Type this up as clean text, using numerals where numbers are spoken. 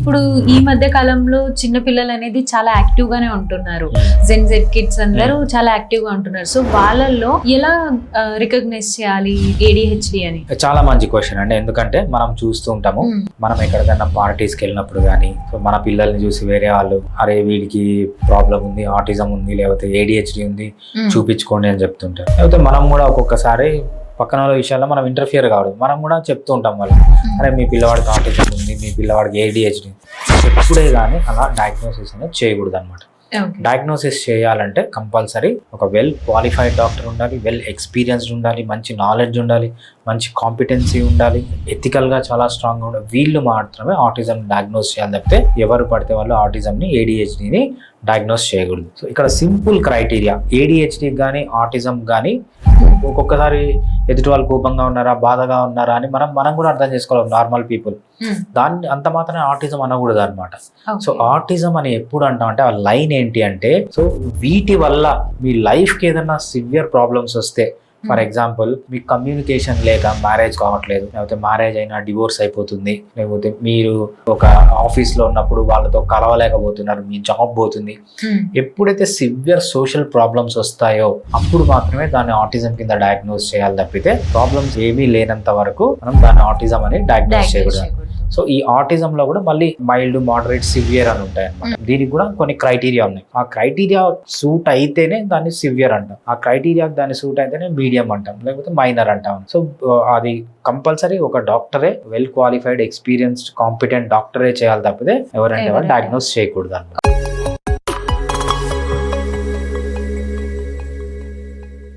ఇప్పుడు ఈ మధ్య కాలంలో చిన్న పిల్లలు అనేది చాలా యాక్టివ్ గానే ఉంటున్నారు. జెడ్ కిడ్స్ అందరూ చాలా యాక్టివ్ గా ఉంటున్నారు. సో వాళ్ళల్లో ఎలా రికగ్నైజ్ చేయాలి ADHD అని? చాలా మంచి క్వశ్చన్ అండి. ఎందుకంటే మనం చూస్తూ ఉంటాము, మనం ఎక్కడికైనా పార్టీస్కి వెళ్ళినప్పుడు కానీ మన పిల్లల్ని చూసి వేరే వాళ్ళు అరే వీడికి ప్రాబ్లం ఉంది, ఆటిజం ఉంది, లేకపోతే ADHD ఉంది, చూపించుకోండి అని చెప్తుంటారు. లేకపోతే మనం కూడా ఒక్కొక్కసారి పక్కన వాళ్ళ విషయాల్లో మనం ఇంటర్ఫియర్ కావడం, మనం కూడా చెప్తూ ఉంటాం వాళ్ళు, అరే మీ పిల్లవాడికి ఆటిజం ఉంది, మీ పిల్లవాడికి ADHD. ఎప్పుడే కానీ అలా డయాగ్నోసిస్ అనేది చేయకూడదు అనమాట. డయాగ్నోసిస్ చేయాలంటే కంపల్సరీ ఒక వెల్ క్వాలిఫైడ్ డాక్టర్ ఉండాలి, వెల్ ఎక్స్పీరియన్స్డ్ ఉండాలి, మంచి నాలెడ్జ్ ఉండాలి, మంచి కాంపిటెన్సీ ఉండాలి, ఎథికల్గా చాలా స్ట్రాంగ్గా ఉండాలి. వీళ్ళు మాత్రమే ఆటిజం డయాగ్నోస్ చేయాలి తప్పితే ఎవరు పడితే వాళ్ళు ఆటిజంని ADHDని డయాగ్నోస్ చేయకూడదు. సో ఇక్కడ సింపుల్ క్రైటీరియా, ADHD కానీ ఆటిజం కానీ ఒక్కొక్కసారి ఎదుటి వాళ్ళు కోపంగా ఉన్నారా, బాధగా ఉన్నారా అని మనం కూడా అర్థం చేసుకోవాలి, నార్మల్ పీపుల్. దాన్ని అంత మాత్రమే ఆటిజం అనకూడదు అనమాట. సో ఆటిజం అని ఎప్పుడు అంటాం అంటే ఆ లైన్ ఏంటి అంటే, సో వీటి వల్ల మీ లైఫ్కి ఏదైనా సివియర్ ప్రాబ్లమ్స్ వస్తే, ఫర్ ఎగ్జాంపుల్ మీకు కమ్యూనికేషన్ లేక మ్యారేజ్ కావట్లేదు, లేకపోతే మ్యారేజ్ అయినా డివోర్స్ అయిపోతుంది, లేకపోతే మీరు ఒక ఆఫీస్లో ఉన్నప్పుడు వాళ్ళతో కలవలేకపోతున్నారు, మీ జాబ్ పోతుంది. ఎప్పుడైతే సివియర్ సోషల్ ప్రాబ్లమ్స్ వస్తాయో అప్పుడు మాత్రమే దాన్ని ఆటిజం కింద డయాగ్నోస్ చేయాలి తప్పితే ప్రాబ్లమ్స్ ఏమీ లేనంత వరకు మనం దాన్ని ఆటిజం అని డయాగ్నోస్ చేయకూడదు. సో ఈ ఆటిజంలో కూడా మళ్ళీ మైల్డ్, మోడరేట్, సివియర్ అని ఉంటాయి అన్నమాట. దీనికి కూడా కొన్ని క్రైటీరియా ఉన్నాయి. ఆ క్రైటీరియా సూట్ అయితేనే దాన్ని సివియర్ అంటాం, ఆ క్రైటీరియా దాన్ని సూట్ అయితేనే మీడియం అంటాం, లేకపోతే మైనర్ అంటాం. సో అది కంపల్సరీ ఒక డాక్టరే, వెల్ క్వాలిఫైడ్, ఎక్స్పీరియన్స్డ్, కాంపిటెంట్ డాక్టరే చేయాలి తప్పితే ఎవరంటే వాళ్ళు డయాగ్నోస్ చేయకూడదు అన్నమాట.